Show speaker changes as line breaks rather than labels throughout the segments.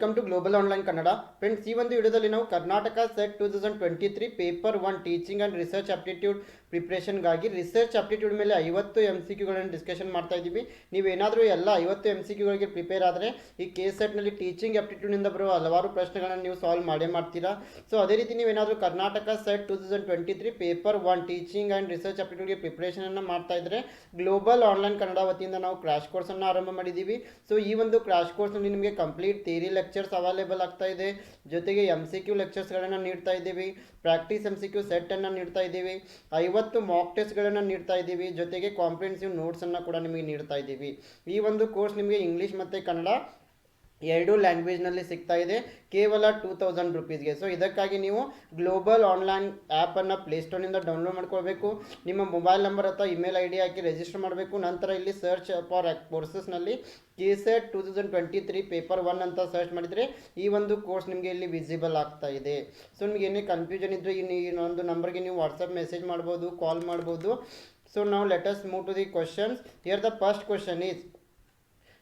Welcome to global online Kannada. Friends, ಈ ಒಂದು ವಿಡಿಯೋದಲ್ಲಿ ನಾವು Karnataka set 2023 paper 1 teaching and research aptitude ಪ್ರಿಪ್ರೇಷನ್ಗಾಗಿ ರಿಸರ್ಚ್ ಆಪ್ಟಿಟ್ಯೂಡ್ ಮೇಲೆ 50 MCQಗಳನ್ನು ಡಿಸ್ಕಷನ್ ಮಾಡ್ತಾ ಇದ್ದೀವಿ. ನೀವೇನಾದರೂ ಎಲ್ಲ 50 MCQಗಳಿಗೆ ಪ್ರಿಪೇರ್ ಆದರೆ ಈ ಸೆಟ್ನಲ್ಲಿ ಟೀಚಿಂಗ್ ಆಪ್ಟಿಟ್ಯೂಡ್ನಿಂದ ಬರುವ ಹಲವಾರು ಪ್ರಶ್ನೆಗಳನ್ನು ನೀವು ಸಾಲ್ವ್ ಮಾಡೇ ಮಾಡ್ತೀರಾ. ಸೊ ಅದೇ ರೀತಿ ನೀವೇನಾದರೂ Karnataka set 2023 paper 1 teaching and research ಆಪ್ಟಿಟ್ಯೂಡ್ಗೆ ಪ್ರಿಪ್ರೇಷನನ್ನು ಮಾಡ್ತಾ ಇದ್ದರೆ ಗ್ಲೋಬಲ್ ಆನ್ಲೈನ್ ಕನ್ನಡ ವತಿಯಿಂದ ನಾವು ಕ್ರಾಶ್ ಕೋರ್ಸನ್ನು ಆರಂಭ ಮಾಡಿದ್ದೀವಿ. ಸೊ ಈ ಒಂದು ಕ್ರಾಶ್ ಕೋರ್ಸ್ನಲ್ಲಿ ನಿಮಗೆ ಕಂಪ್ಲೀಟ್ ಥಿಯರಿ ಲೆಕ್ಚರ್ಸ್ ಅವೈಲೇಬಲ್ ಆಗ್ತಾ ಇದೆ, ಜೊತೆಗೆ MCQ ಲೆಕ್ಚರ್ಸ್ಗಳನ್ನು ನೀಡ್ತಾ ಇದ್ದೀವಿ, ಪ್ರಾಕ್ಟೀಸ್ MCQ ಸೆಟ್ಟನ್ನು ನೀಡ್ತಾ ಇದ್ದೀವಿ, 50 ಮಾಕ್ ಟೆಸ್ಟ್ಗಳನ್ನು ನೀಡ್ತಾ ಇದ್ದೀವಿ, ಜೊತೆಗೆ ಕಾಂಪ್ರಿಹೆನ್ಸಿವ್ ನೋಟ್ಸನ್ನು ಕೂಡ ನಿಮಗೆ ನೀಡ್ತಾ ಇದ್ದೀವಿ. ಈ ಒಂದು ಕೋರ್ಸ್ ನಿಮಗೆ ಇಂಗ್ಲೀಷ್ ಮತ್ತು ಕನ್ನಡ ಎರಡು ಲ್ಯಾಂಗ್ವೇಜ್ನಲ್ಲಿ ಸಿಗ್ತಾ ಇದೆ ಕೇವಲ 2000 ರುಪೀಸ್ಗೆ. ಸೊ ಇದಕ್ಕಾಗಿ ನೀವು ಗ್ಲೋಬಲ್ ಆನ್ಲೈನ್ ಆ್ಯಪನ್ನು ಪ್ಲೇಸ್ಟೋರ್ನಿಂದ ಡೌನ್ಲೋಡ್ ಮಾಡ್ಕೊಳ್ಬೇಕು. ನಿಮ್ಮ ಮೊಬೈಲ್ ನಂಬರ್ ಅಥವಾ ಇಮೇಲ್ ID ಹಾಕಿ ರಿಜಿಸ್ಟರ್ ಮಾಡಬೇಕು. ನಂತರ ಇಲ್ಲಿ ಸರ್ಚ್ ಫಾರ್ ಕೋರ್ಸಸ್ನಲ್ಲಿ KSET 2023 ಪೇಪರ್ 1 ಅಂತ ಸರ್ಚ್ ಮಾಡಿದರೆ ಈ ಒಂದು ಕೋರ್ಸ್ ನಿಮಗೆ ಇಲ್ಲಿ ವಿಸಿಬಲ್ ಆಗ್ತಾ ಇದೆ. ಸೊ ನಿಮಗೆ ಏನೇ ಕನ್ಫ್ಯೂಷನ್ ಇದ್ದರೆ ಇನ್ನೊಂದು ನಂಬರ್ಗೆ ನೀವು ವಾಟ್ಸಪ್ ಮೆಸೇಜ್ ಮಾಡ್ಬೋದು, ಕಾಲ್ ಮಾಡ್ಬೋದು. ಸೊ ನಾವು let us move to the questions. Here the first question is,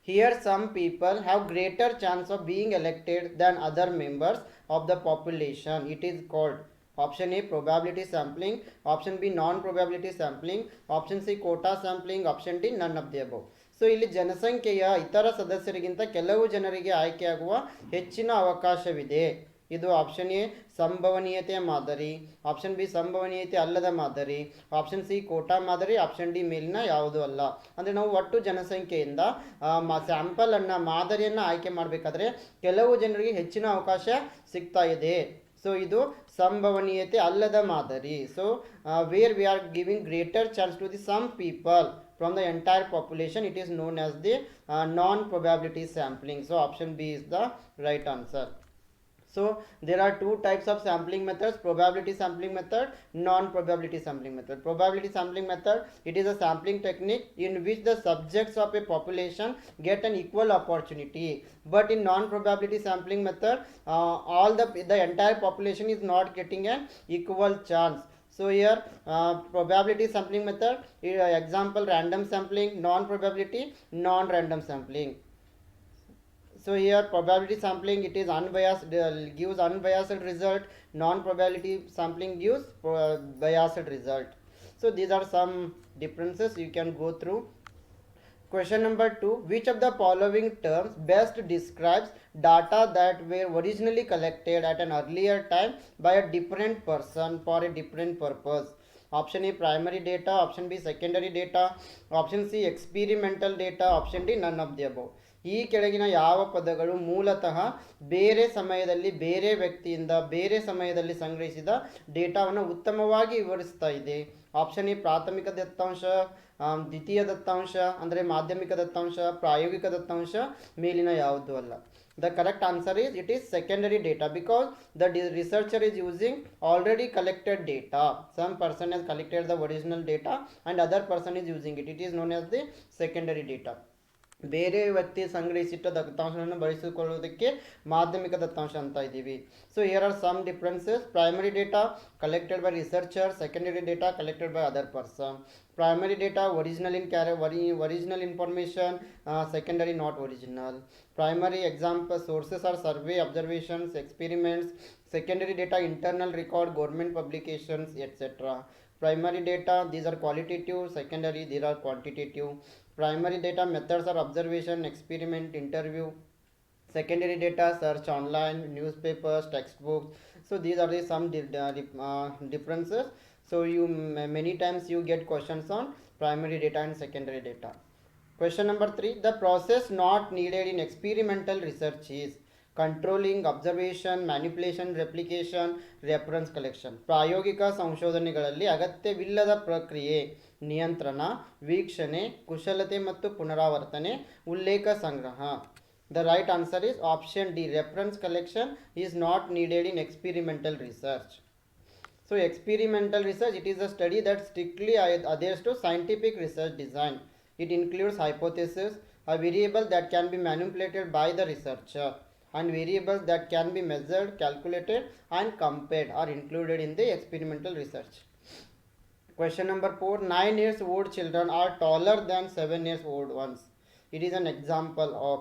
here some people have greater chance of being elected than other members of the population. It is called option A probability sampling, option B non probability sampling, option C quota sampling, option D none of the above. So ಇಲ್ಲಿ ಜನಸಂಖ್ಯೆಯ ಇತರ ಸದಸ್ಯರಿಗಿಂತ ಕೆಲವು ಜನರಿಗೆ ಆಯ್ಕೆಯಾಗುವ ಹೆಚ್ಚಿನ ಅವಕಾಶವಿದೆ. ಇದು ಆಪ್ಷನ್ ಎ ಸಂಭವನೀಯತೆಯ ಮಾದರಿ, ಆಪ್ಷನ್ ಬಿ ಸಂಭವನೀಯತೆ ಅಲ್ಲದ ಮಾದರಿ, ಆಪ್ಷನ್ ಸಿ ಕೋಟಾ ಮಾದರಿ, ಆಪ್ಷನ್ ಡಿ ಮೇಲಿನ ಯಾವುದೂ ಅಲ್ಲ. ಅಂದರೆ ನಾವು ಒಟ್ಟು ಜನಸಂಖ್ಯೆಯಿಂದ ಸ್ಯಾಂಪಲನ್ನು ಮಾದರಿಯನ್ನು ಆಯ್ಕೆ ಮಾಡಬೇಕಾದ್ರೆ ಕೆಲವು ಜನರಿಗೆ ಹೆಚ್ಚಿನ ಅವಕಾಶ ಸಿಗ್ತಾ ಇದೆ. ಸೊ ಇದು ಸಂಭವನೀಯತೆ ಅಲ್ಲದ ಮಾದರಿ. So where we are giving greater chance to the some people from the entire population, it is known as the non-probability sampling. So option B is the right answer. So there are two types of sampling methods: probability sampling method, non-probability sampling method. Probability sampling method, it is a sampling technique in which the subjects of a population get an equal opportunity. But in non-probability sampling method, all the entire population is not getting an equal chance. So here probability sampling method, example random sampling, non-probability non-random sampling. So here probability sampling, it is unbiased, gives unbiased result. Non-probability sampling gives biased result. So these are some differences you can go through. Question number 2, which of the following terms best describes data that were originally collected at an earlier time by a different person for a different purpose? Option A primary data, option B secondary data, option C experimental data, option D none of the above. ಈ ಕೆಳಗಿನ ಯಾವ ಪದಗಳು ಮೂಲತಃ ಬೇರೆ ಸಮಯದಲ್ಲಿ ಬೇರೆ ವ್ಯಕ್ತಿಯಿಂದ ಬೇರೆ ಸಮಯದಲ್ಲಿ ಸಂಗ್ರಹಿಸಿದ ಡೇಟಾವನ್ನು ಉತ್ತಮವಾಗಿ ವಿವರಿಸ್ತಾ ಇದೆ? ಆಪ್ಷನ್ ಎ ಪ್ರಾಥಮಿಕ ದತ್ತಾಂಶ, ದ್ವಿತೀಯ ದತ್ತಾಂಶ ಅಂದರೆ ಮಾಧ್ಯಮಿಕ ದತ್ತಾಂಶ, ಪ್ರಾಯೋಗಿಕ ದತ್ತಾಂಶ, ಮೇಲಿನ ಯಾವುದೂ ಅಲ್ಲ. The correct answer is, it is secondary data, because the researcher is using already collected data. Some person has collected the original data and other person is using it. It is known as the secondary data. ಬೇರೆ ವ್ಯಕ್ತಿ ಸಂಗ್ರಹಿಸಿಟ್ಟ ದತ್ತಾಂಶವನ್ನು ಬಳಸಿಕೊಳ್ಳುವುದಕ್ಕೆ ಮಾಧ್ಯಮಿಕ ದತ್ತಾಂಶ ಅಂತ ಇದ್ದೀವಿ. So here are some differences. Primary data collected by researcher, secondary data collected by other person. Primary data original in original information, secondary not original. Primary example sources are survey, observations, experiments. Secondary data internal record, government publications, etc. Primary data, these are qualitative. Secondary, these are quantitative. Primary data methods are observation, experiment, interview. Secondary data search online, newspapers, textbooks. So these are the some differences. So many times you get questions on primary data and secondary data. Question number 3, the process not needed in experimental research is controlling, observation, manipulation, replication, reference collection. ಪ್ರಾಯೋಗಿಕ ಸಂಶೋಧನೆಗಳಲ್ಲಿ ಅಗತ್ಯವಿಲ್ಲದ ಪ್ರಕ್ರಿಯೆ, ನಿಯಂತ್ರಣ, ವೀಕ್ಷಣೆ, ಕುಶಲತೆ ಮತ್ತು ಪುನರಾವರ್ತನೆ, ಉಲ್ಲೇಖ ಸಂಗ್ರಹ. The right answer is option D, reference collection is not needed in experimental research. So experimental research, it is a study that strictly adheres to scientific research design. It includes hypothesis, a variable that can be manipulated by the researcher, and variables that can be measured, calculated and compared are included in the experimental research. Question number 4, 9 years old children are taller than 7 years old ones. It is an example of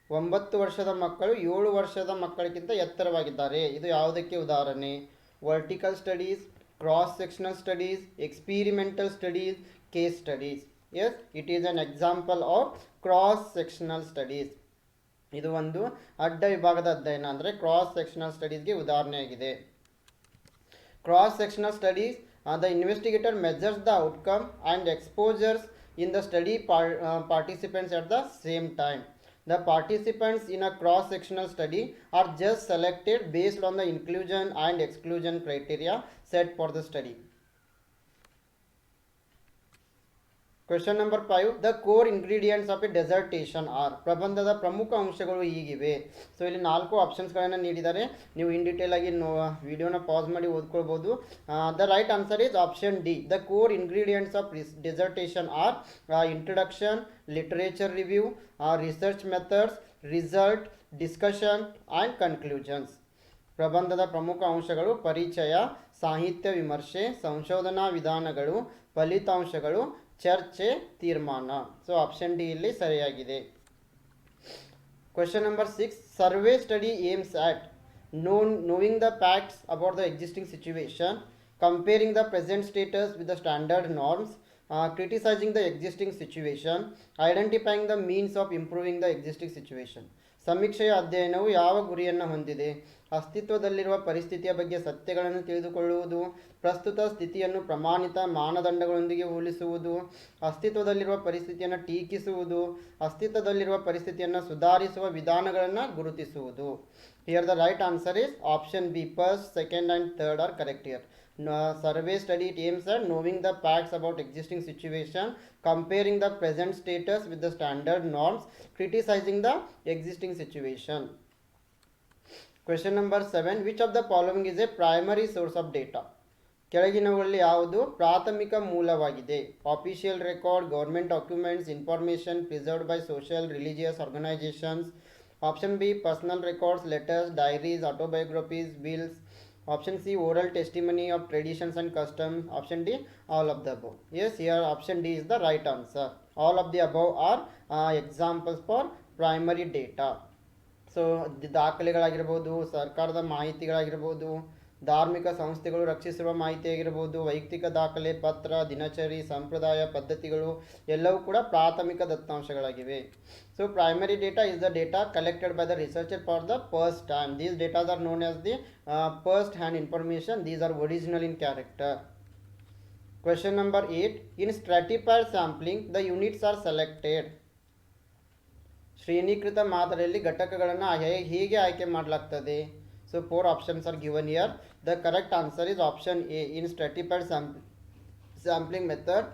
9 ವರ್ಷದ ಮಕ್ಕಳು 7 ವರ್ಷದ ಮಕ್ಕಳಿಗಿಂತ ಎತ್ತರವಾಗಿದ್ದಾರೆ. ಇದು ಯಾವುದಕ್ಕೆ ಉದಾಹರಣೆ? Vertical studies, cross sectional studies, experimental studies, case studies. Yes, it is an example of cross sectional studies. ಇದು ಒಂದು ಅಡ್ಡ ವಿಭಾಗದ ಅಧ್ಯಯನ ಅಂದರೆ ಕ್ರಾಸ್ ಸೆಕ್ಷನಲ್ ಸ್ಟಡೀಸ್ಗೆ ಉದಾಹರಣೆಯಾಗಿದೆ. Cross sectional studies, the investigator measures the outcome and exposures in the study participants at the same time. The participants in a cross sectional study are just selected based on the inclusion and exclusion criteria set for the study. Question number 5. The core ingredients of a dissertation are. ಪ್ರಬಂಧದ ಪ್ರಮುಖ ಅಂಶಗಳು ಹೀಗಿವೆ. So ಇಲ್ಲಿ 4 ಆಪ್ಷನ್ಸ್ಗಳನ್ನು ನೀಡಿದ್ದಾರೆ. ನೀವು in detail ಆಗಿ ವಿಡಿಯೋನ pause ಮಾಡಿ ಓದ್ಕೊಳ್ಬೋದು. The right answer is option D. The core ingredients of dissertation are introduction, literature review, research methods, result, discussion and conclusions. ಪ್ರಬಂಧದ ಪ್ರಮುಖ ಅಂಶಗಳು ಪರಿಚಯ, ಸಾಹಿತ್ಯ ವಿಮರ್ಶೆ, ಸಂಶೋಧನಾ ವಿಧಾನಗಳು, ಫಲಿತಾಂಶಗಳು, ಚರ್ಚೆ, ತೀರ್ಮಾನ. ಸೊ ಆಪ್ಷನ್ ಡಿ ಇಲ್ಲಿ ಸರಿಯಾಗಿದೆ. Question number 6. Survey study aims at knowing the facts about the existing situation, comparing the present status with the standard norms, criticizing the existing situation, identifying the means of improving the existing situation. ಸಮೀಕ್ಷೆಯ ಅಧ್ಯಯನವು ಯಾವ ಗುರಿಯನ್ನು ಹೊಂದಿದೆ? ಅಸ್ತಿತ್ವದಲ್ಲಿರುವ ಪರಿಸ್ಥಿತಿಯ ಬಗ್ಗೆ ಸತ್ಯಗಳನ್ನು ತಿಳಿದುಕೊಳ್ಳುವುದು, ಪ್ರಸ್ತುತ ಸ್ಥಿತಿಯನ್ನು ಪ್ರಮಾಣಿತ ಮಾನದಂಡಗಳೊಂದಿಗೆ ಹೋಲಿಸುವುದು, ಅಸ್ತಿತ್ವದಲ್ಲಿರುವ ಪರಿಸ್ಥಿತಿಯನ್ನು ಟೀಕಿಸುವುದು, ಅಸ್ತಿತ್ವದಲ್ಲಿರುವ ಪರಿಸ್ಥಿತಿಯನ್ನು ಸುಧಾರಿಸುವ ವಿಧಾನಗಳನ್ನು ಗುರುತಿಸುವುದು. Here the right answer is option B. First, second and third are correct here. Survey study aims at knowing the facts about existing situation, comparing the present status with the standard norms, criticizing the existing situation. Question number 7. Which of the following is a primary source of data? ಕೆಳಗಿನವುಗಳಲ್ಲಿ ಯಾವುದು ಪ್ರಾಥಮಿಕ ಮೂಲವಾಗಿದೆ? Official record, government documents, information preserved by social religious organisations. Option B personal records, letters, diaries, autobiographies, wills. Option C oral testimony of traditions and customs. Option D all of the above. Yes, here option D is the right answer. All of the above are examples for primary data. So ದಾಖಲೆಗಳಾಗಿರ್ಬೋದು, ಸರ್ಕಾರದ ಮಾಹಿತಿಗಳಾಗಿರ್ಬೋದು, ಧಾರ್ಮಿಕ ಸಂಸ್ಥೆಗಳು ರಕ್ಷಿಸಿರುವ ಮಾಹಿತಿ ಆಗಿರ್ಬೋದು, ವೈಯಕ್ತಿಕ ದಾಖಲೆ, ಪತ್ರ, ದಿನಚರಿ, ಸಂಪ್ರದಾಯ, ಪದ್ಧತಿಗಳು ಎಲ್ಲವೂ ಕೂಡ ಪ್ರಾಥಮಿಕ ದತ್ತಾಂಶಗಳಾಗಿವೆ. So primary data is the data collected by the researcher for the first time. These datas are known as the first hand information. These are original in character. Question number 8. In stratified sampling the units are selected. ಶ್ರೇಣೀಕೃತ ಮಾದರಿಯಲ್ಲಿ ಘಟಕಗಳನ್ನು ಹೇಗೆ ಆಯ್ಕೆ ಮಾಡಲಾಗ್ತದೆ? So 4 options are given here. The correct answer is option A. In stratified sampling method,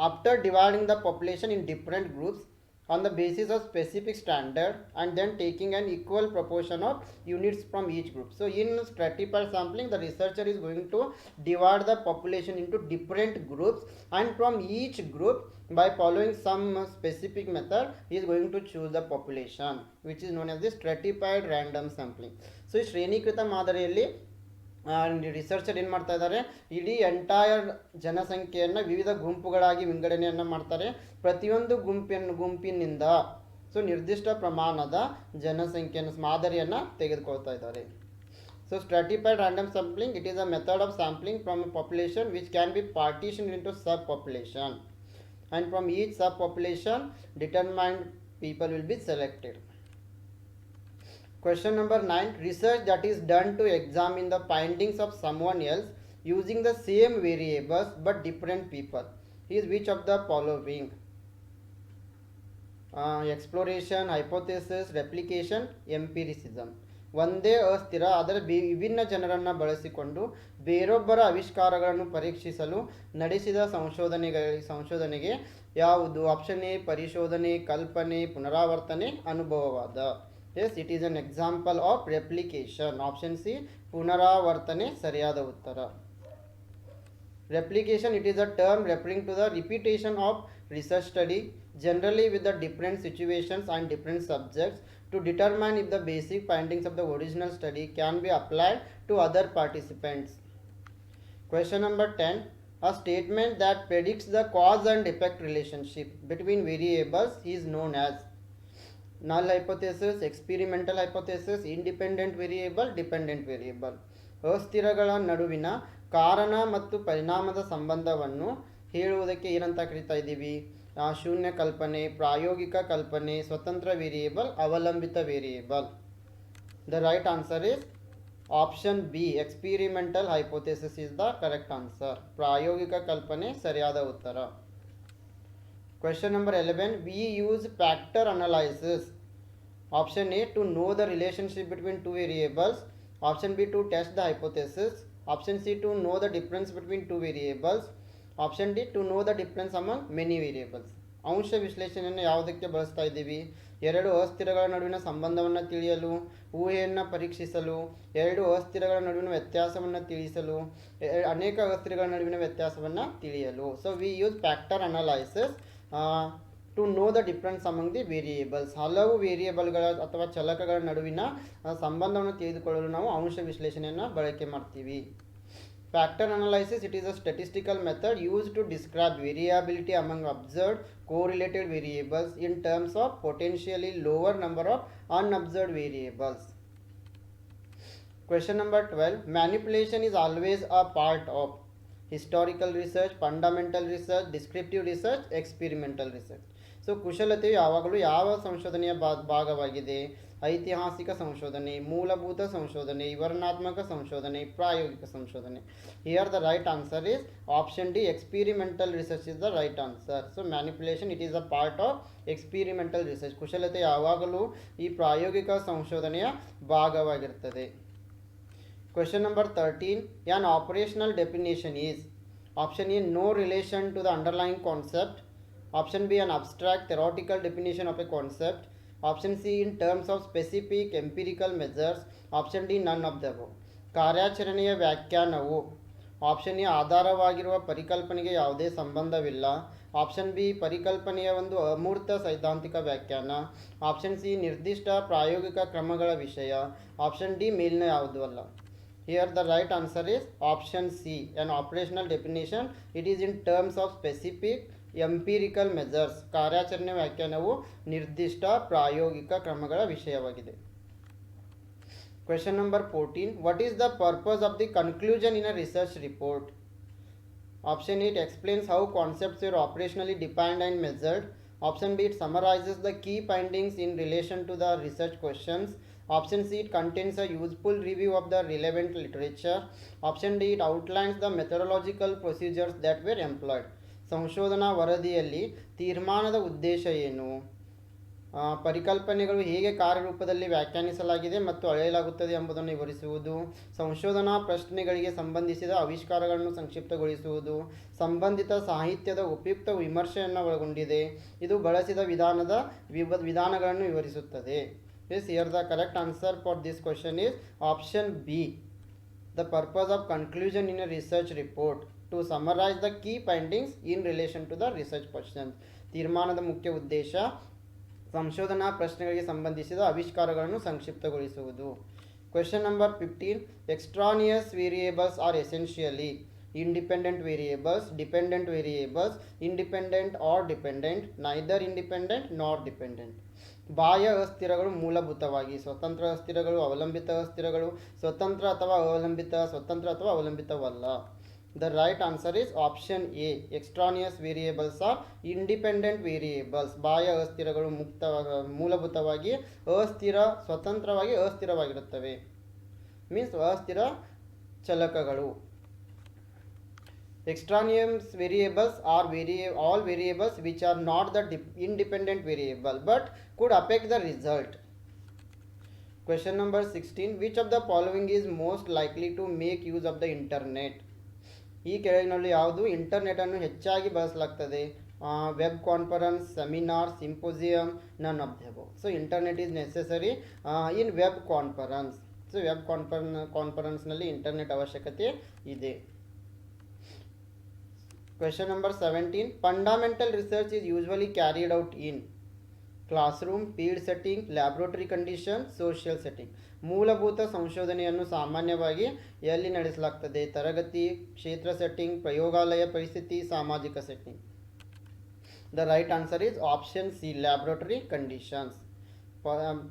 after dividing the population in different groups on the basis of specific standard and then taking an equal proportion of units from each group. So in stratified sampling, the researcher is going to divide the population into different groups, and from each group, by following some specific method, he is going to choose the population, which is known as the stratified random sampling. So ಶ್ರೇಣೀಕೃತ ಮಾದರಿಯಲ್ಲಿ researcher ಏನು ಮಾಡ್ತಾ ಇದ್ದಾರೆ, ಇಡೀ entire ಜನಸಂಖ್ಯೆಯನ್ನು ವಿವಿಧ ಗುಂಪುಗಳಾಗಿ ವಿಂಗಡಣೆಯನ್ನು ಮಾಡ್ತಾರೆ. ಪ್ರತಿಯೊಂದು ಗುಂಪಿನಿಂದ ಸೊ ನಿರ್ದಿಷ್ಟ ಪ್ರಮಾಣದ ಜನಸಂಖ್ಯೆಯನ್ನು ಮಾದರಿಯನ್ನು ತೆಗೆದುಕೊಳ್ತಾ ಇದ್ದಾರೆ. So stratified random sampling, it is a method of sampling from A population which can be partition into sub population, and from each subpopulation determined people will be selected. Question number 9. Research that is done to examine the findings of someone else using the same variables but different people is which of the following? Exploration, hypothesis, replication, empiricism. ಒಂದೇ ಅಸ್ಥಿರ ಅದರ ವಿಭಿನ್ನ ಜನರನ್ನು ಬಳಸಿಕೊಂಡು ಬೇರೊಬ್ಬರ ಆವಿಷ್ಕಾರಗಳನ್ನು ಪರೀಕ್ಷಿಸಲು ನಡೆಸಿದ ಸಂಶೋಧನೆಗೆ ಯಾವುದು? ಆಪ್ಷನ್ ಎ ಪರಿಶೋಧನೆ, ಕಲ್ಪನೆ, ಪುನರಾವರ್ತನೆ, ಅನುಭವವಾದ. Yes, it is an example of replication. Option C ಪುನರಾವರ್ತನೆ ಸರಿಯಾದ ಉತ್ತರ. Replication, it is a term referring to the repetition of research study, generally with the different situations and different subjects, to determine if the basic findings of the original study can be applied to other participants. Question number 10. A statement that predicts the cause and effect relationship between variables is known as. null hypothesis, experimental hypothesis, independent variable, dependent variable. ಅಸ್ಥಿರಗಳ ನಡುವಿನ ಕಾರಣ ಮತ್ತು ಪರಿಣಾಮದ ಸಂಬಂಧವನ್ನು ಹೇಳುವುದಕ್ಕೆ ಏನಂತ ಕರಿತಾ ಇದ್ದೀವಿ? ಶೂನ್ಯ ಕಲ್ಪನೆ, ಪ್ರಾಯೋಗಿಕ ಕಲ್ಪನೆ, ಸ್ವತಂತ್ರ ವೇರಿಯೇಬಲ್, ಅವಲಂಬಿತ variable. The right answer is option B, experimental hypothesis is the correct answer. ಪ್ರಾಯೋಗಿಕ ಕಲ್ಪನೆ ಸರಿಯಾದ ಉತ್ತರ. Question number 11. We use factor analysis. Option A, to know the relationship between two variables. Option B, to test the hypothesis. Option C, to know the difference between two variables. Option D, to know the difference among many variables. ಅಂಶ ವಿಶ್ಲೇಷಣೆಯನ್ನು ಯಾವುದಕ್ಕೆ ಬಳಸ್ತಾ ಇದ್ದೀವಿ? ಎರಡು ಅಸ್ಥಿರಗಳ ನಡುವಿನ ಸಂಬಂಧವನ್ನು ತಿಳಿಯಲು, ಊಹೆಯನ್ನು ಪರೀಕ್ಷಿಸಲು, ಎರಡು ಅಸ್ಥಿರಗಳ ನಡುವಿನ ವ್ಯತ್ಯಾಸವನ್ನು ತಿಳಿಸಲು, ಅನೇಕ ಅಸ್ಥಿರಗಳ ನಡುವಿನ ವ್ಯತ್ಯಾಸವನ್ನು ತಿಳಿಯಲು. So we use factor analysis to know the difference among the variables. ಹಲವು ವೇರಿಯೇಬಲ್ಗಳ ಅಥವಾ ಚಲಕಗಳ ನಡುವಿನ ಸಂಬಂಧವನ್ನು ತಿಳಿದುಕೊಳ್ಳಲು ನಾವು ಅಂಶ ವಿಶ್ಲೇಷಣೆಯನ್ನು ಬಳಕೆ ಮಾಡ್ತೀವಿ. Factor analysis, it is a statistical method used to describe variability among observed correlated variables in terms of potentially lower number of unobserved variables. Question number 12. Manipulation is always a part of historical research, fundamental research, descriptive research, experimental research. So ಕುಶಲತೆಯು ಯಾವಾಗಲೂ ಯಾವ ಸಂಶೋಧನೆಯ ಭಾಗವಾಗಿದೆ? ಐತಿಹಾಸಿಕ ಸಂಶೋಧನೆ, ಮೂಲಭೂತ ಸಂಶೋಧನೆ, ವಿವರಣಾತ್ಮಕ ಸಂಶೋಧನೆ, ಪ್ರಾಯೋಗಿಕ ಸಂಶೋಧನೆ. Here the right answer is option D, experimental research is the right answer. So manipulation it is a part of experimental research. ಕುಶಲತೆ ಯಾವಾಗಲೂ ಈ ಪ್ರಾಯೋಗಿಕ ಸಂಶೋಧನೆಯ ಭಾಗವಾಗಿರ್ತದೆ. Question number 13. An operational definition is: Option A, no relation to the underlying concept. Option B, an abstract theoretical definition of a concept. Option C, in terms of specific empirical measures. Option D, none of the above. ಕಾರ್ಯಾಚರಣೆಯ ವ್ಯಾಖ್ಯಾನವು option A ಆಧಾರವಾಗಿರುವ ಪರಿಕಲ್ಪನೆಗೆ ಯಾವುದೇ ಸಂಬಂಧವಿಲ್ಲ. Option B ಪರಿಕಲ್ಪನೆಯ ಒಂದು ಅಮೂರ್ತ ಸೈದ್ಧಾಂತಿಕ ವ್ಯಾಖ್ಯಾನ. ಆಪ್ಷನ್ ಸಿ ನಿರ್ದಿಷ್ಟ ಪ್ರಾಯೋಗಿಕ ಕ್ರಮಗಳ ವಿಷಯ. ಆಪ್ಷನ್ ಡಿ ಮೇಲಿನ ಯಾವುದೂ ಅಲ್ಲ. Here the right answer is option C, an operational definition. It is in terms of specific empirical measures. ಕಾರ್ಯಾಚರಣೆ ವ್ಯಾಖ್ಯಾನವು ನಿರ್ದಿಷ್ಟ ಪ್ರಾಯೋಗಿಕ ಕ್ರಮಗಳ ವಿಷಯವಾಗಿದೆ. Question number 14. What is the purpose of the conclusion in a research report? Option A, it explains how concepts were operationally defined and measured. Option B, it summarizes the key findings in relation to the research questions. Option C, it contains a useful review of the relevant literature. Option D, it outlines the methodological procedures that were employed. ಸಂಶೋಧನಾ ವರದಿಯಲ್ಲಿ ತೀರ್ಮಾನದ ಉದ್ದೇಶ ಏನು, ಪರಿಕಲ್ಪನೆಗಳು ಹೇಗೆ ಕಾರ್ಯರೂಪದಲ್ಲಿ ವ್ಯಾಖ್ಯಾನಿಸಲಾಗಿದೆ ಮತ್ತು ಅಳೆಯಲಾಗುತ್ತದೆ ಎಂಬುದನ್ನು ವಿವರಿಸುವುದು, ಸಂಶೋಧನಾ ಪ್ರಶ್ನೆಗಳಿಗೆ ಸಂಬಂಧಿಸಿದ ಆವಿಷ್ಕಾರಗಳನ್ನು ಸಂಕ್ಷಿಪ್ತಗೊಳಿಸುವುದು, ಸಂಬಂಧಿತ ಸಾಹಿತ್ಯದ ಉಪಯುಕ್ತ ವಿಮರ್ಶೆಯನ್ನು ಒಳಗೊಂಡಿದೆ. ಇದು ಬಳಸಿದ ವಿಧಾನಗಳನ್ನು ವಿವರಿಸುತ್ತದೆ. Yes, here the correct answer for this question is option B. The purpose of conclusion in a research report to summarize the key findings in relation to the research questions. ತೀರ್ಮಾನದ ಮುಖ್ಯ ಉದ್ದೇಶ ಸಂಶೋಧನಾ ಪ್ರಶ್ನೆಗಳಿಗೆ ಸಂಬಂಧಿಸಿದ ಆವಿಷ್ಕಾರಗಳನ್ನು ಸಂಕ್ಷಿಪ್ತಗೊಳಿಸುವುದು. Question number 15. Extraneous variables are essentially independent variables, dependent variables, independent or dependent, neither independent nor dependent. ಬಾಹ್ಯ ಅಸ್ಥಿರಗಳು ಮೂಲಭೂತವಾಗಿ ಸ್ವತಂತ್ರ ಅಸ್ಥಿರಗಳು, ಅವಲಂಬಿತ ಅಸ್ಥಿರಗಳು, ಸ್ವತಂತ್ರ ಅಥವಾ ಅವಲಂಬಿತವಲ್ಲ. The right answer is option A. Extraneous variables are independent variables. ಬಾಹ್ಯ ಅಸ್ಥಿರಗಳು ಮೂಲಭೂತವಾಗಿ ಸ್ವತಂತ್ರವಾಗಿ ಅಸ್ಥಿರವಾಗಿರುತ್ತವೆ. ಮೀನ್ಸ್ ಅಸ್ಥಿರ ಚಲಕಗಳು. Extraneous variables are all variables which are not the independent variable but could affect the result. Question number 16. Which of the following is most likely to make use of the internet? ಈ ಕೆಳಗಿನಲ್ಲಿ ಯಾವುದು ಇಂಟರ್ನೆಟನ್ನು ಹೆಚ್ಚಾಗಿ ಬಳಸಲಾಗ್ತದೆ? Web conference, seminar, symposium, none of the above. So internet is necessary in web conference. So web ಕಾನ್ಫರೆನ್ಸ್ನಲ್ಲಿ internet ಅವಶ್ಯಕತೆ ಇದೆ. Question number 17. Fundamental research is usually carried out in classroom, field setting, laboratory conditions, social setting. ಮೂಲಭೂತ ಸಂಶೋಧನೆಯನ್ನು ಸಾಮಾನ್ಯವಾಗಿ ಎಲ್ಲಿ ನಡೆಸಲಾಗ್ತದೆ? ತರಗತಿ, ಕ್ಷೇತ್ರ setting, ಪ್ರಯೋಗಾಲಯ ಪರಿಸ್ಥಿತಿ, ಸಾಮಾಜಿಕ setting. The right answer is option C, laboratory conditions.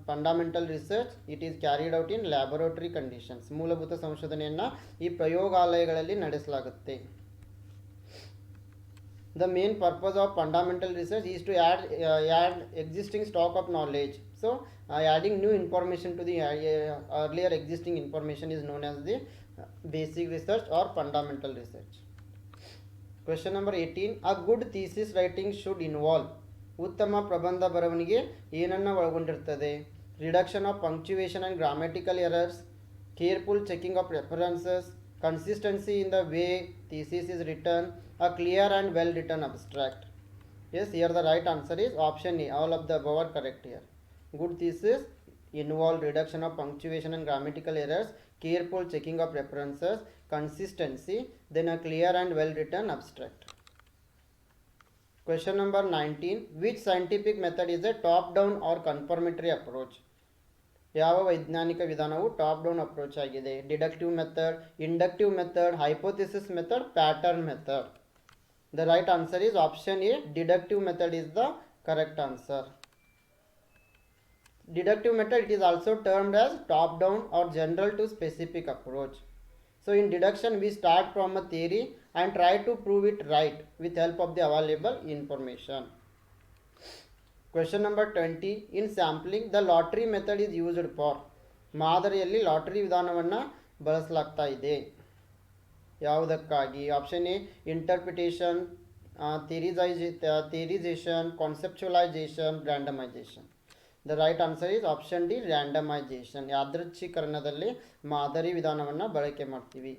Fundamental research it is carried out in laboratory conditions. ಮೂಲಭೂತ ಸಂಶೋಧನೆಯನ್ನು ಈ ಪ್ರಯೋಗಾಲಯಗಳಲ್ಲಿ ನಡೆಸಲಾಗುತ್ತೆ. The main purpose of fundamental research is to add existing stock of knowledge. So adding new information to the earlier existing information is known as the basic research or fundamental research. Question number 18. A good thesis writing should involve. ಉತ್ತಮ ಪ್ರಬಂಧ ಬರವಣಿಗೆ ಏನನ್ನು ಒಳಗೊಂಡಿರುತ್ತದೆ? Reduction of punctuation and grammatical errors, careful checking of references, consistency in the way thesis is written, a clear and well written abstract. Yes, here the right answer is option A. All of the above are correct here. Good thesis involve reduction of punctuation and grammatical errors, careful checking of references, consistency, then a clear and well written abstract. Question number 19. Which scientific method is a top down or confirmatory approach? ಯಾವ ವೈಜ್ಞಾನಿಕ ವಿಧಾನವು top down approach ಆಗಿದೆ? Deductive method, inductive method, hypothesis method, pattern method. The right answer is option A. Deductive method is the correct answer. Deductive method, it is also termed as top down or general to specific approach. So in deduction we start from a theory and try to prove it right with help of the available information. Question number 20. In sampling, the lottery method is used for. ಮಾದರಿಯಲ್ಲಿ lottery ವಿಧಾನವನ್ನು ಬಳಸಲಾಗ್ತಾ ಇದೆ ಯಾವುದಕ್ಕಾಗಿ? Option A interpretation, theorisation, conceptualisation, randomisation. The right answer is option D, randomisation. ಯಾದೃಚ್ಛೀಕರಣದಲ್ಲಿ ಮಾದರಿ ವಿಧಾನವನ್ನು ಬಳಕೆ ಮಾಡ್ತೀವಿ.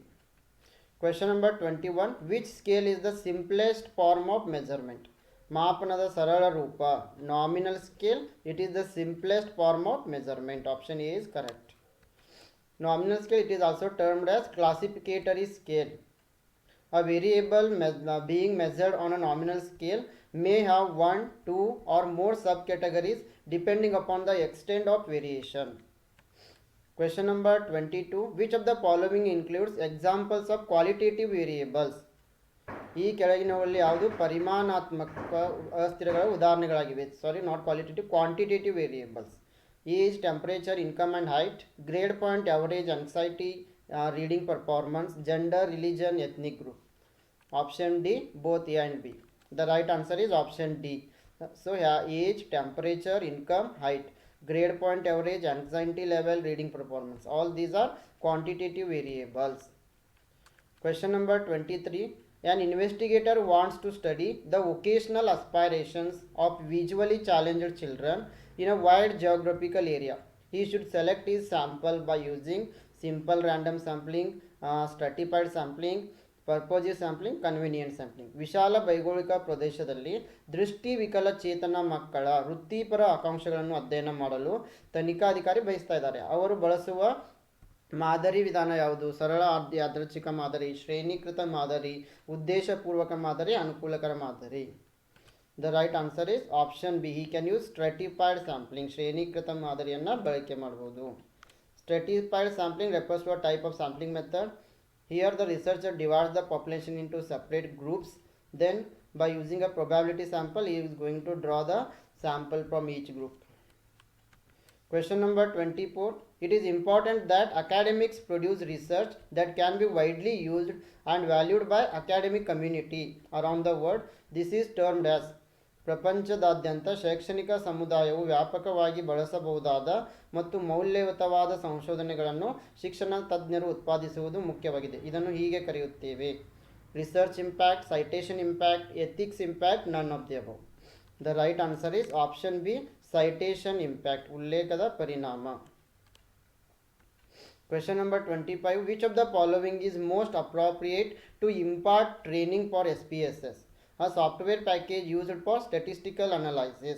Question number 21. Which scale is the simplest form of measurement? ಮಾಪನದ ಸರಳ ರೂಪ nominal scale. It is the simplest form of measurement. Option A is correct. Nominal scale, it is also termed as classificatory scale. A variable being measured on a nominal scale may have 1, 2 or more subcategories depending upon the extent of variation. Question number 22. Which of the following includes examples of qualitative variables? ಈ ಕೆಳಗಿನವುಗಳಲ್ಲಿ ಯಾವುದು ಪರಿಮಾಣಾತ್ಮಕ ಅಸ್ಥಿರಗಳ ಉದಾಹರಣೆಗಳಾಗಿವೆ? Sorry, not qualitative, quantitative variables. Age, temperature, income and height, grade point, average, anxiety, reading performance, gender, religion, ethnic group. Option D, both A and B. The right answer is option D. So age, temperature, income, height, grade point, average, anxiety level, reading performance, all these are quantitative variables. Question number 23. An investigator wants to study the vocational aspirations of visually challenged children in a wide geographical area. He should select his sample by using simple random sampling, stratified sampling, purposive sampling, convenient sampling. ವಿಶಾಲ ಭೌಗೋಳಿಕ ಪ್ರದೇಶದಲ್ಲಿ ದೃಷ್ಟಿ ವಿಕಲಚೇತನ ಮಕ್ಕಳ ವೃತ್ತಿಪರ ಆಕಾಂಕ್ಷೆಗಳನ್ನು ಅಧ್ಯಯನ ಮಾಡಲು ತನಿಖಾಧಿಕಾರಿ ಬಯಸ್ತಾ ಇದ್ದಾರೆ. ಅವರು ಬಳಸುವ ಮಾದರಿ ವಿಧಾನ ಯಾವುದು? ಸರಳ ಯಾದೃಚ್ಛಿಕ ಮಾದರಿ, ಶ್ರೇಣೀಕೃತ ಮಾದರಿ, ಉದ್ದೇಶಪೂರ್ವಕ ಮಾದರಿ, ಅನುಕೂಲಕರ ಮಾದರಿ. The right answer is option B. He can use stratified sampling. ಶ್ರೇಣೀಕೃತ ಮಾದರಿಯನ್ನು ಬಳಕೆ ಮಾಡಬಹುದು. Stratified sampling refers to a type of sampling method. Here the researcher divides the population into separate groups. Then by using a probability sample, he is going to draw the sample from each group. Question number 24. It is important that academics produce research that can be widely used and valued by academic community around the world. This is termed as. ಪ್ರಪಂಚದಾದ್ಯಂತ ಶೈಕ್ಷಣಿಕ ಸಮುದಾಯವು ವ್ಯಾಪಕವಾಗಿ ಬಳಸಬಹುದಾದ ಮತ್ತು ಮೌಲ್ಯಯುತವಾದ ಸಂಶೋಧನೆಗಳನ್ನು ಶಿಕ್ಷಣ ತಜ್ಞರು ಉತ್ಪಾದಿಸುವುದು ಮುಖ್ಯವಾಗಿದೆ. ಇದನ್ನು ಹೀಗೆ ಕರೆಯುತ್ತೇವೆ: research impact, citation impact, ethics impact, ನನ್ of the above. The right answer is option B, citation impact, ಉಲ್ಲೇಖದ ಪರಿಣಾಮ. Question number 25. Which of the following is most appropriate to impart training for SPSS? A software package used for statistical analysis.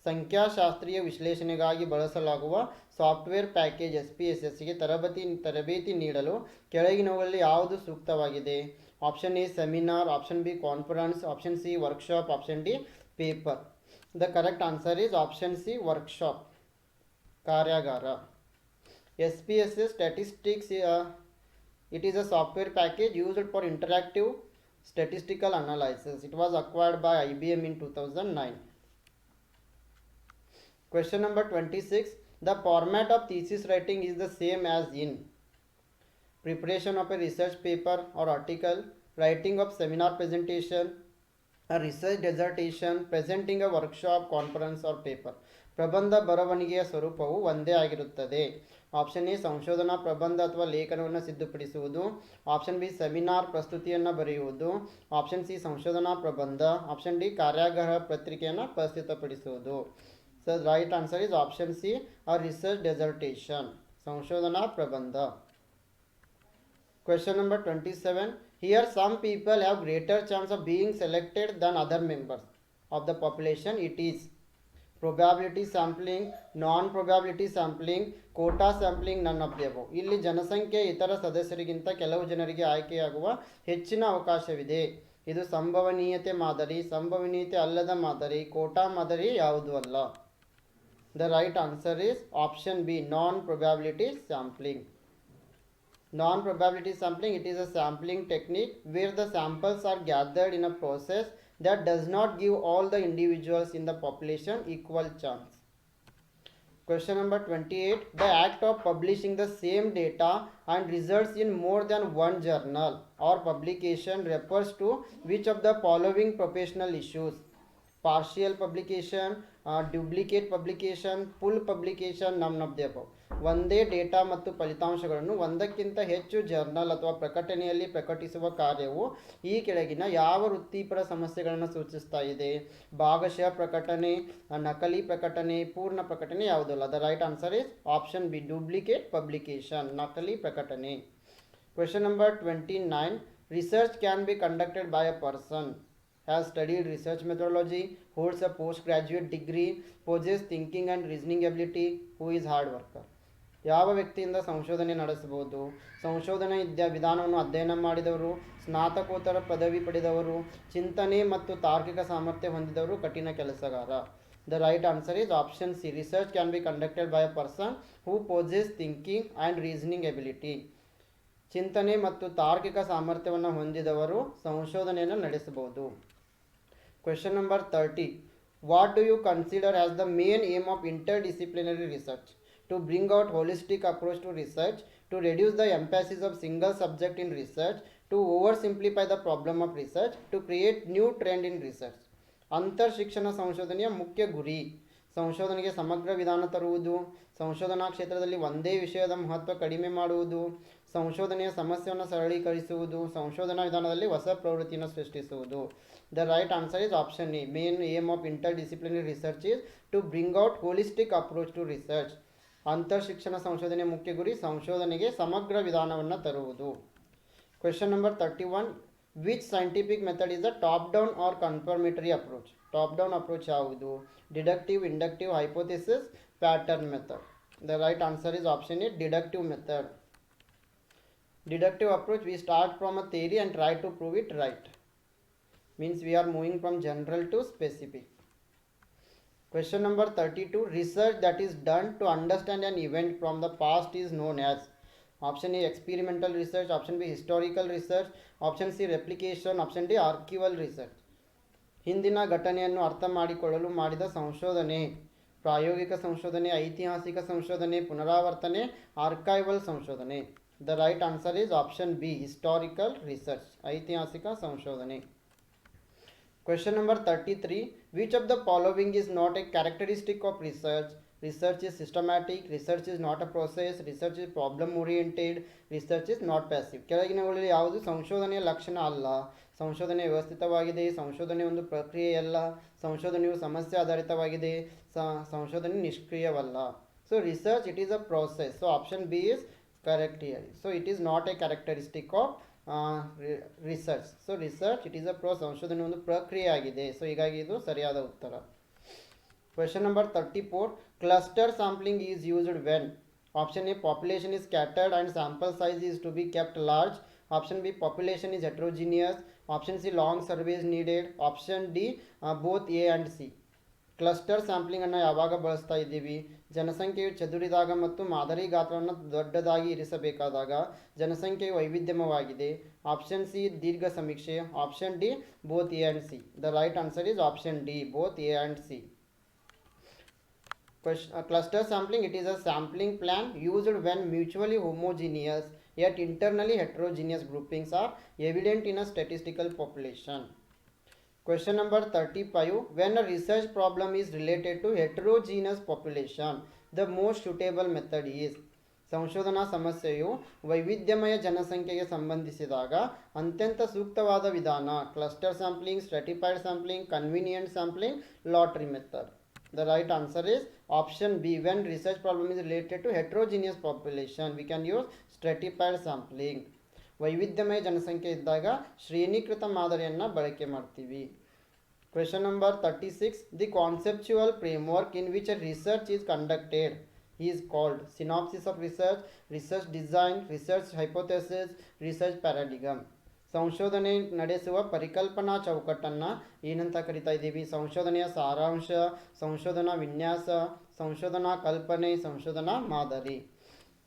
ಸಂಖ್ಯಾಶಾಸ್ತ್ರೀಯ ವಿಶ್ಲೇಷಣೆಗಾಗಿ ಬಳಸಲಾಗುವ software package SPSSಗೆ ತರಬೇತಿ ನೀಡಲು ಕೆಳಗಿನವುಗಳಲ್ಲಿ ಯಾವುದು ಸೂಕ್ತವಾಗಿದೆ? Option A seminar, option B conference, option C workshop, option D paper. The correct answer is option C, workshop, ಕಾರ್ಯಾಗಾರ. SPSS statistics, it is a software package used for interactive statistical analysis. It was acquired by IBM in 2009. Question number 26. The format of thesis writing is the same as in preparation of a research paper or article, writing of seminar presentation, a research dissertation, presenting a workshop, conference or paper. ಪ್ರಬಂಧ ಬರವಣಿಗೆಯ ಸ್ವರೂಪವು ಒಂದೇ ಆಗಿರುತ್ತದೆ. Option A ಸಂಶೋಧನಾ ಪ್ರಬಂಧ ಅಥವಾ ಲೇಖನವನ್ನು ಸಿದ್ಧಪಡಿಸುವುದು. Option B seminar ಪ್ರಸ್ತುತಿಯನ್ನು ಬರೆಯುವುದು. ಆಪ್ಷನ್ ಸಿ ಸಂಶೋಧನಾ ಪ್ರಬಂಧ. ಆಪ್ಷನ್ ಡಿ ಕಾರ್ಯಾಗಾರ ಪತ್ರಿಕೆಯನ್ನು ಪ್ರಸ್ತುತಪಡಿಸುವುದು. So right answer is option C, a research dissertation, ಸಂಶೋಧನಾ ಪ್ರಬಂಧ. Question number 27. Here some people have greater chance of being selected than other members of the population. It is probability sampling, non-probability sampling, quota sampling, none of the above. ಇಲ್ಲಿ ಜನಸಂಖ್ಯೆ ಇತರ ಸದಸ್ಯರಿಗಿಂತ ಕೆಲವು ಜನರಿಗೆ ಆಯ್ಕೆಯಾಗುವ ಹೆಚ್ಚಿನ ಅವಕಾಶವಿದೆ. ಇದು ಸಂಭವನೀಯತೆ ಮಾದರಿ, ಸಂಭವನೀಯತೆ ಅಲ್ಲದ ಮಾದರಿ, ಕೋಟಾ ಮಾದರಿ ಯಾವುದು ಅಲ್ಲ. The right answer is option B, non-probability sampling. Non-probability sampling, it is a sampling technique where the samples are gathered in a process that does not give all the individuals in the population equal chance. Question number 28. The act of publishing the same data and results in more than one journal or publication refers to which of the following professional issues? Partial publication, duplicate publication, full publication, none of the above. ಒಂದೇ data ಮತ್ತು ಫಲಿತಾಂಶಗಳನ್ನು ಒಂದಕ್ಕಿಂತ ಹೆಚ್ಚು journal ಅಥವಾ ಪ್ರಕಟಣೆಯಲ್ಲಿ ಪ್ರಕಟಿಸುವ ಕಾರ್ಯವು ಈ ಕೆಳಗಿನ ಯಾವ ವೃತ್ತಿಪರ ಸಮಸ್ಯೆಗಳನ್ನು ಸೂಚಿಸ್ತಾ ಇದೆ? ಭಾಗಶಃ ಪ್ರಕಟಣೆ, ನಕಲಿ ಪ್ರಕಟಣೆ, ಪೂರ್ಣ ಪ್ರಕಟಣೆ ಯಾವುದಲ್ಲ. The right answer is option B, duplicate publication, ನಕಲಿ ಪ್ರಕಟಣೆ. Question number 29. Research can be conducted by a person, has studied research methodology, holds a postgraduate degree, possesses thinking and reasoning ability, who is hard worker. ಯಾವ ವ್ಯಕ್ತಿಯಿಂದ ಸಂಶೋಧನೆ ನಡೆಸಬಹುದು? ಸಂಶೋಧನೆ ವಿಧಾನವನ್ನು ಅಧ್ಯಯನ ಮಾಡಿದವರು, ಸ್ನಾತಕೋತ್ತರ ಪದವಿ ಪಡೆದವರು, ಚಿಂತನೆ ಮತ್ತು ತಾರ್ಕಿಕ ಸಾಮರ್ಥ್ಯ ಹೊಂದಿದವರು, ಕಠಿಣ ಕೆಲಸಗಾರ. The right answer is option C, research can be conducted by a person who possess thinking and reasoning ability. ಚಿಂತನೆ ಮತ್ತು ತಾರ್ಕಿಕ ಸಾಮರ್ಥ್ಯವನ್ನು ಹೊಂದಿದವರು ಸಂಶೋಧನೆಯನ್ನು ನಡೆಸಬಹುದು. Question number 30. What do you consider as the main aim of interdisciplinary research? To bring out holistic approach to research, to reduce the emphasis of single subject in research, to oversimplify the problem of research, to create new trend in research. ಅಂತರ್ ಶಿಕ್ಷಣ ಸಂಶೋಧನೆಯ ಮುಖ್ಯ ಗುರಿ ಸಂಶೋಧನೆಗೆ ಸಮಗ್ರ ವಿಧಾನ ತರುವುದು, ಸಂಶೋಧನಾ ಕ್ಷೇತ್ರದಲ್ಲಿ ಒಂದೇ ವಿಷಯದ ಮಹತ್ವ ಕಡಿಮೆ ಮಾಡುವುದು, ಸಂಶೋಧನೆಯ ಸಮಸ್ಯೆಯನ್ನು ಸರಳೀಕರಿಸುವುದು, ಸಂಶೋಧನಾ ವಿಧಾನದಲ್ಲಿ ಹೊಸ ಪ್ರವೃತ್ತಿಯನ್ನು ಸೃಷ್ಟಿಸುವುದು. The right answer is option A, main aim of interdisciplinary research is to bring out holistic approach to research. ಅಂತರ್ ಶಿಕ್ಷಣ ಸಂಶೋಧನೆಯ ಮುಖ್ಯ ಗುರಿ ಸಂಶೋಧನೆಗೆ ಸಮಗ್ರ ವಿಧಾನವನ್ನು ತರುವುದು. Question number 31. Which scientific method is the top down or confirmatory approach? Top down approach ಯಾವುದು? Deductive, inductive, hypothesis, pattern method. The right answer is option A, deductive method. Deductive approach, we start from a theory and try to prove it right. Means we are moving from general to specific. Question number 32. Research that is done to understand an event from the past is known as? Option A, experimental research. Option B, historical research. Option C, replication. Option D, archival research. ಹಿಂದಿನ ಘಟನೆಯನ್ನು ಅರ್ಥ ಮಾಡಿಕೊಳ್ಳಲು ಮಾಡಿದ ಸಂಶೋಧನೆ. ಪ್ರಾಯೋಗಿಕ ಸಂಶೋಧನೆ, ಐತಿಹಾಸಿಕ ಸಂಶೋಧನೆ, ಪುನರಾವರ್ತನೆ, ಆರ್ಕೈವಲ್ ಸಂಶೋಧನೆ. The right answer is option B, historical research, ಐತಿಹಾಸಿಕ ಸಂಶೋಧನೆ. Question number 33. Which of the following is not a characteristic of research? Research is systematic, research is not a process, research is problem oriented, research is not passive. ಕೆಳಗಿನವುಗಳಲ್ಲಿ ಯಾವುದು ಸಂಶೋಧನೆಯ ಲಕ್ಷಣ ಅಲ್ಲ? ಸಂಶೋಧನೆ ವ್ಯವಸ್ಥಿತವಾಗಿದೆ, ಸಂಶೋಧನೆ ಒಂದು ಪ್ರಕ್ರಿಯೆಯಲ್ಲ, ಸಂಶೋಧನೆಯು ಸಮಸ್ಯೆ ಆಧಾರಿತವಾಗಿದೆ, ಸಂಶೋಧನೆ ನಿಷ್ಕ್ರಿಯವಲ್ಲ. So research it is a process. So option B is correct here. So it is not a characteristic of research. So research it is a process. ಸಂಶೋಧನೆ ಒಂದು ಪ್ರಕ್ರಿಯೆ ಆಗಿದೆ. ಸೊ ಹೀಗಾಗಿ ಇದು ಸರಿಯಾದ ಉತ್ತರ. Question number 34. Cluster sampling is used when? Option A, population is scattered and sample size is to be kept large. Option B, population is heterogeneous. Option C, long surveys needed. Option D, both A and C. Cluster ಸ್ಯಾಂಪ್ಲಿಂಗನ್ನು ಯಾವಾಗ ಬಳಸ್ತಾ ಇದ್ದೀವಿ? ಜನಸಂಖ್ಯೆಯು ಚದುರಿದಾಗ ಮತ್ತು ಮಾದರಿ ಗಾತ್ರವನ್ನು ದೊಡ್ಡದಾಗಿ ಇರಿಸಬೇಕಾದಾಗ, ಜನಸಂಖ್ಯೆಯು ವೈವಿಧ್ಯಮಯವಾಗಿದೆ. ಆಪ್ಷನ್ ಸಿ, ದೀರ್ಘ ಸಮೀಕ್ಷೆ. Option D, both A and C. The right answer is option D, both A and C. Cluster sampling, it is a sampling plan used when mutually homogeneous yet internally heterogeneous groupings are evident in a statistical population. Question number 35. When a research problem is related to heterogeneous population, the most suitable method is. ಸಂಶೋಧನಾ ಸಮಸ್ಯೆಯು ವೈವಿಧ್ಯಮಯ ಜನಸಂಖ್ಯೆಗೆ ಸಂಬಂಧಿಸಿದಾಗ ಅತ್ಯಂತ ಸೂಕ್ತವಾದ ವಿಧಾನ cluster sampling, stratified sampling, convenient sampling, lottery method. The right answer is option B. When research problem is related to heterogeneous population, we can use stratified sampling. ವೈವಿಧ್ಯಮಯ ಜನಸಂಖ್ಯೆ ಇದ್ದಾಗ ಶ್ರೇಣೀಕೃತ ಮಾದರಿಯನ್ನು ಬಳಕೆ ಮಾಡ್ತೀವಿ. Question number 36. The conceptual framework in which a research is conducted is called synopsis of research, research design, research hypothesis, research paradigm. ಸಂಶೋಧನೆ ನಡೆಸುವ ಪರಿಕಲ್ಪನಾ ಚೌಕಟ್ಟನ್ನು ಏನಂತ ಕರಿತಾ ಇದ್ದೀವಿ? ಸಂಶೋಧನೆಯ ಸಾರಾಂಶ, ಸಂಶೋಧನಾ ವಿನ್ಯಾಸ, ಸಂಶೋಧನಾ ಕಲ್ಪನೆ, ಸಂಶೋಧನಾ ಮಾದರಿ.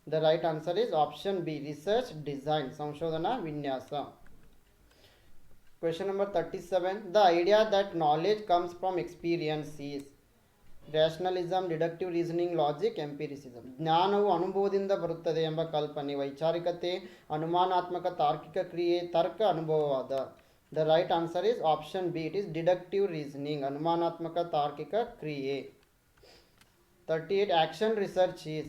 The right answer is option B, research design, ಸಂಶೋಧನಾ ವಿನ್ಯಾಸ. Question number 37. The idea that knowledge comes from experience is rationalism, deductive reasoning, logic, empiricism. ಜ್ಞಾನವು ಅನುಭವದಿಂದ ಬರುತ್ತದೆ ಎಂಬ ಕಲ್ಪನೆ ವೈಚಾರಿಕತೆ, ಅನುಮಾನಾತ್ಮಕ ತಾರ್ಕಿಕ ಕ್ರಿಯೆ, ತರ್ಕ ಅನುಭವವಾದ. The right answer is option B, it is deductive reasoning, ಅನುಮಾನಾತ್ಮಕ ತಾರ್ಕಿಕ ಕ್ರಿಯೆ. 38. Action research is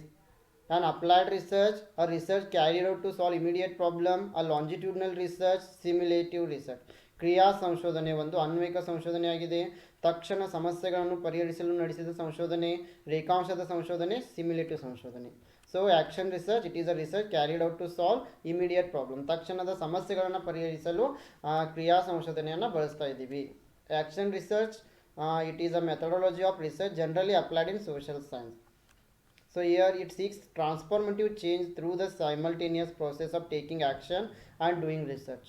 an applied research, a research carried out to solve immediate problem, a longitudinal research, simulative research. ಕ್ರಿಯಾ ಸಂಶೋಧನೆ ಒಂದು ಅನ್ವಯಿಕ ಸಂಶೋಧನೆಯಾಗಿದೆ. ತಕ್ಷಣ ಸಮಸ್ಯೆಗಳನ್ನು ಪರಿಹರಿಸಲು ನಡೆಸಿದ ಸಂಶೋಧನೆ. ರೇಖಾಂಶದ ಸಂಶೋಧನೆ ಸಿಮ್ಯುಲೇಟಿವ್ ಸಂಶೋಧನೆ. So action research, it is a research carried out to solve immediate problem. ತಕ್ಷಣದ ಸಮಸ್ಯೆಗಳನ್ನು ಪರಿಹರಿಸಲು ಕ್ರಿಯಾ ಸಂಶೋಧನೆಯನ್ನು ಬಳಸ್ತಾ ಇದ್ದೀವಿ. Action research, it is a methodology of research generally applied in social science. So here it seeks transformative change through the simultaneous process of taking action and doing research.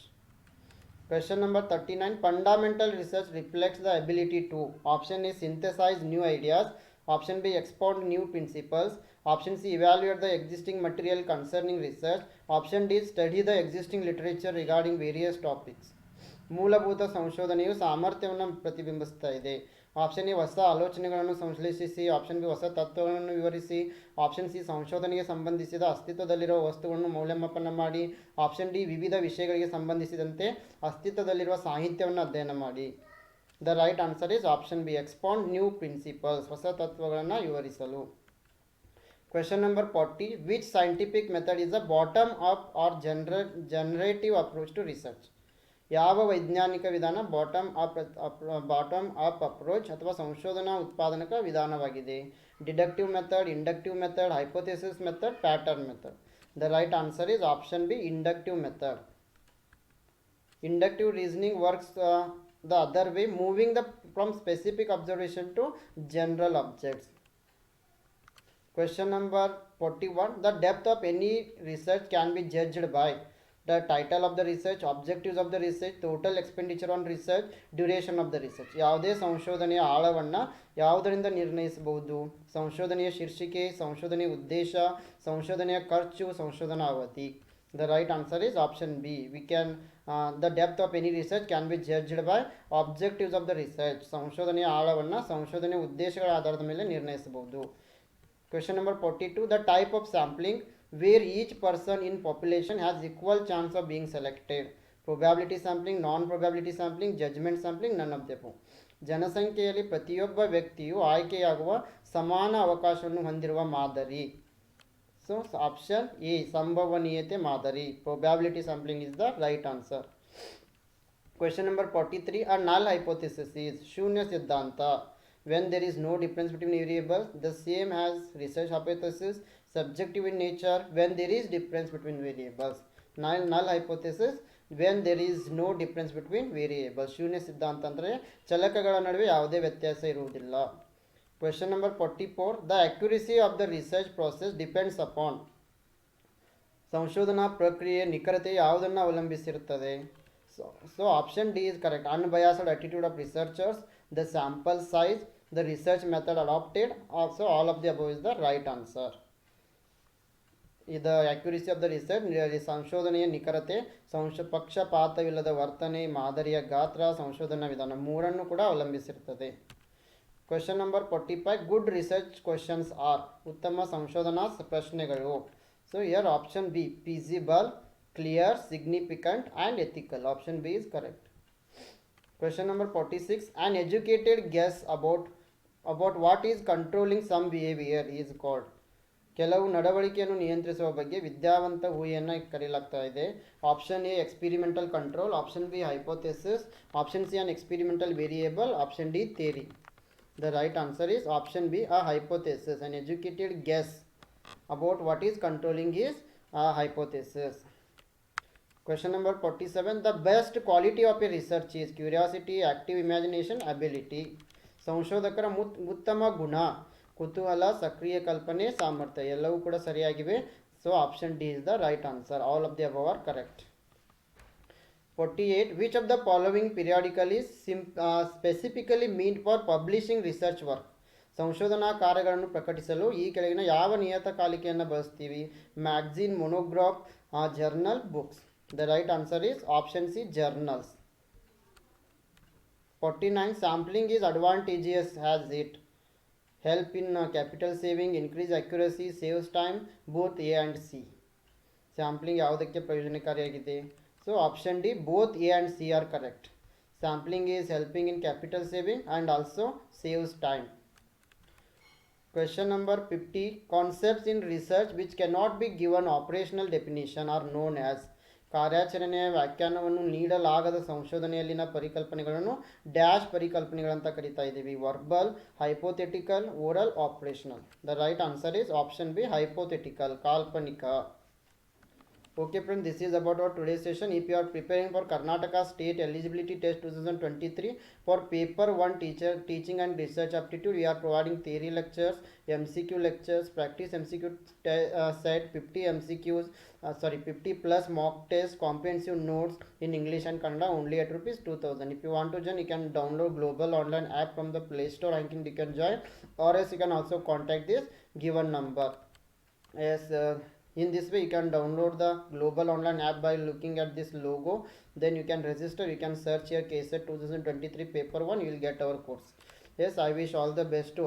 Question number 39. Fundamental research reflects the ability to. Option A, synthesize new ideas. Option B, expound new principles. Option C, evaluate the existing material concerning research. Option D, study the existing literature regarding various topics. ಮೂಲಭೂತ ಸಂಶೋಧನೆಯು ಸಾಮರ್ಥ್ಯವನ್ನು ಪ್ರತಿಬಿಂಬಿಸ್ತಾ ಇದೆ. Option A, ಹೊಸ ಆಲೋಚನೆಗಳನ್ನು ಸಂಶ್ಲೇಷಿಸಿ. Option B, ಹೊಸ ತತ್ವಗಳನ್ನು ವಿವರಿಸಿ. Option C, ಸಂಶೋಧನೆಗೆ ಸಂಬಂಧಿಸಿದ ಅಸ್ತಿತ್ವದಲ್ಲಿರುವ ವಸ್ತುಗಳನ್ನು ಮೌಲ್ಯಮಾಪನ ಮಾಡಿ. ಆಪ್ಷನ್ ಡಿ, ವಿವಿಧ ವಿಷಯಗಳಿಗೆ ಸಂಬಂಧಿಸಿದಂತೆ ಅಸ್ತಿತ್ವದಲ್ಲಿರುವ ಸಾಹಿತ್ಯವನ್ನು ಅಧ್ಯಯನ ಮಾಡಿ. The right answer is option B, expand new principles, ಹೊಸ ತತ್ವಗಳನ್ನು ವಿವರಿಸಲು. Question number 40. Which scientific method is a bottom up or generative approach to research? ಯಾವ ವೈಜ್ಞಾನಿಕ ವಿಧಾನ ಬಾಟಮ್ ಅಪ್ ಅಪ್ರೋಚ್ ಅಥವಾ ಸಂಶೋಧನಾ ಉತ್ಪಾದನಕ ವಿಧಾನವಾಗಿದೆ? Deductive method, inductive method, hypothesis method, pattern method. The right answer is option B, inductive method. Inductive reasoning works the other way, moving from specific observation to general objects. Question number 41. The depth of any research can be judged by the title of the research, objectives of the research, total expenditure on research, duration of the research. ಯಾವುದೇ ಸಂಶೋಧನೆಯ ಆಳವನ್ನು ಯಾವುದರಿಂದ ನಿರ್ಣಯಿಸಬಹುದು? ಸಂಶೋಧನೆಯ ಶೀರ್ಷಿಕೆ, ಸಂಶೋಧನೆಯ ಉದ್ದೇಶ, ಸಂಶೋಧನೆಯ ಖರ್ಚು, ಸಂಶೋಧನಾ ಅವಧಿ. The right answer is option B. The depth of any research can be judged by objectives of the research. ಸಂಶೋಧನೆಯ ಆಳವನ್ನು ಸಂಶೋಧನೆಯ ಉದ್ದೇಶಗಳ ಆಧಾರದ ಮೇಲೆ ನಿರ್ಣಯಿಸಬಹುದು. Question number 42. The type of sampling where each person in population has equal chance of being selected. Probability sampling, non-probability sampling, judgment sampling, none of the above. ಜನಸಂಖ್ಯೆಯಲ್ಲಿ ಪ್ರತಿಯೊಬ್ಬ ವ್ಯಕ್ತಿಯು ಆಯ್ಕೆಯಾಗುವ ಸಮಾನ ಅವಕಾಶವನ್ನು ಹೊಂದಿರುವ ಮಾದರಿ. ಸೊ ಆಪ್ಷನ್ ಎ, ಸಂಭವನೀಯತೆ ಮಾದರಿ. Probability sampling is the right answer. Question number 43. A null hypothesis is ಶೂನ್ಯ ಸಿದ್ಧಾಂತ. When there is no difference between variables, the same as research hypothesis, subjective in nature. When there is difference between variables, null hypothesis when there is no difference between variables. ಶೂನ್ಯ ಸಿದ್ಧಾಂತ ಅಂದರೆ ಚಲಕಗಳ ನಡುವೆ ಯಾವುದೇ ವ್ಯತ್ಯಾಸ ಇರುವುದಿಲ್ಲ. Question number 44. The accuracy of the research process depends upon. ಸಂಶೋಧನಾ ಪ್ರಕ್ರಿಯೆ ನಿಖರತೆ ಯಾವುದನ್ನು ಅವಲಂಬಿಸಿರುತ್ತದೆ? So option D is correct. Unbiased attitude of researchers, the sample size, the research method adopted. Also all of the above is the right answer. The accuracy of the research, ಸಂಶೋಧನೆಯ ನಿಖರತೆ, ಪಕ್ಷಪಾತವಿಲ್ಲದ ವರ್ತನೆ, ಮಾದರಿಯ ಗಾತ್ರ, ಸಂಶೋಧನಾ ವಿಧಾನ ಮೂರನ್ನು ಕೂಡ ಅವಲಂಬಿಸಿರುತ್ತದೆ. Question number 45 good research questions are ಉತ್ತಮ ಸಂಶೋಧನಾ ಪ್ರಶ್ನೆಗಳು. So here option B feasible, clear, significant and ethical. Option B is correct. Question number 46 an educated guess about what is controlling some behaviour is called. ಕೆಲವು ನಡವಳಿಕೆಯನ್ನು ನಿಯಂತ್ರಿಸುವ ಬಗ್ಗೆ ವಿದ್ಯಾವಂತ ಊಹೆಯನ್ನು ಕರೆಯಲಾಗ್ತಾ ಇದೆ. Option A experimental control, option B hypothesis, option C an experimental variable, option D theory. The right answer is option B, a hypothesis. An educated guess about what is controlling is a hypothesis. Question number 47. The best quality of a research is curiosity, active imagination, ability. ಸಂಶೋಧಕರ ಉತ್ತಮ ಗುಣ ಕುತೂಹಲ, ಸಕ್ರಿಯ ಕಲ್ಪನೆ, ಸಾಮರ್ಥ್ಯ ಎಲ್ಲವೂ ಕೂಡ ಸರಿಯಾಗಿವೆ. So option D is the right answer. All of the above are correct. 48. Which of the following periodical is specifically meant for publishing research work? ಸಂಶೋಧನಾ ಕಾರ್ಯಗಳನ್ನು ಪ್ರಕಟಿಸಲು ಈ ಕೆಳಗಿನ ಯಾವ ನಿಯತಕಾಲಿಕೆಯನ್ನು ಬಳಸ್ತೀವಿ? Magazine, ಮೊನೋಗ್ರಾಫ್, journal, books. The right answer is option C journals. 49. Sampling is advantageous as it help in capital saving, increase accuracy, saves time, both A and C. Sampling ಯಾವುದಕ್ಕೆ ಪ್ರಯೋಜನಕಾರಿಯಾಗಿದೆ? So option D, both A and C are correct. Sampling is helping in capital saving and also saves time. Question number 50. Concepts in research which cannot be given operational definition are known as. ಕಾರ್ಯಾಚರಣೆಯ ವ್ಯಾಖ್ಯಾನವನ್ನು ನೀಡಲಾಗದ ಸಂಶೋಧನೆಯಲ್ಲಿನ ಪರಿಕಲ್ಪನೆಗಳನ್ನು dash ಪರಿಕಲ್ಪನೆಗಳಂತ ಕರಿತಾ ಇದ್ದೀವಿ. Verbal, hypothetical, oral, operational. The right answer is option B hypothetical, ಕಾಲ್ಪನಿಕ. Okay friends, this is about our today's session. If you are preparing for Karnataka State Eligibility Test 2023 for paper 1 teaching and research aptitude, we are providing theory lectures, MCQ lectures, practice MCQ set, 50 MCQs, 50 plus mock tests, comprehensive notes in English and Kannada only at ₹2000. If you want to join, you can download global online app from the Play Store and you can join, or else you can also contact this given number. Yes, in this way you can download the global online app by looking at this logo. Then you can register, you can search here KSET 2023 paper 1, you will get our course. Yes, I wish all the best to